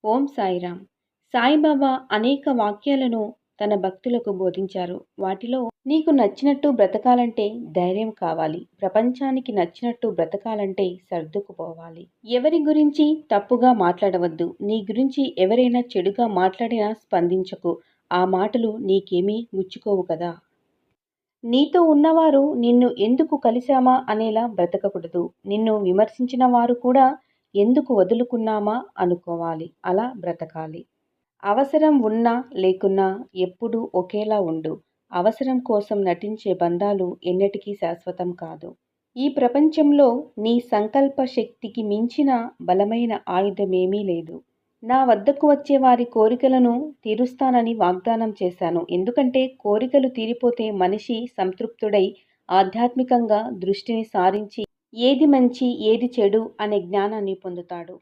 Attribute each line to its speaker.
Speaker 1: ఓం సాయిరామ్. సాయిబాబా అనేక వాక్యాలను తన భక్తులకు బోధించారు. వాటిలో నీకు నచ్చినట్టు బ్రతకాలంటే ధైర్యం కావాలి. ప్రపంచానికి నచ్చినట్టు బ్రతకాలంటే సర్దుకుపోవాలి. ఎవరి గురించి తప్పుగా మాట్లాడవద్దు. నీ గురించి ఎవరైనా చెడుగా మాట్లాడినా స్పందించకు. ఆ మాటలు నీకేమీ గుచ్చుకోవు కదా. నీతో ఉన్నవారు నిన్ను ఎందుకు కలిశామా అనేలా బ్రతకకూడదు. నిన్ను విమర్శించిన వారు కూడా ఎందుకు వదులుకున్నామా అనుకోవాలి. అలా బ్రతకాలి. అవసరం ఉన్నా లేకున్నా ఎప్పుడూ ఒకేలా ఉండు. అవసరం కోసం నటించే బంధాలు ఎన్నటికీ శాశ్వతం కాదు. ఈ ప్రపంచంలో నీ సంకల్ప శక్తికి మించిన బలమైన ఆయుధమేమీ లేదు. నా వద్దకు వచ్చే వారి కోరికలను తీరుస్తానని వాగ్దానం చేశాను. ఎందుకంటే కోరికలు తీరిపోతే మనిషి సంతృప్తుడై ఆధ్యాత్మికంగా దృష్టిని సారించి ఏది మంచి ఏది చెడు అనే జ్ఞానాన్ని పొందుతాడు.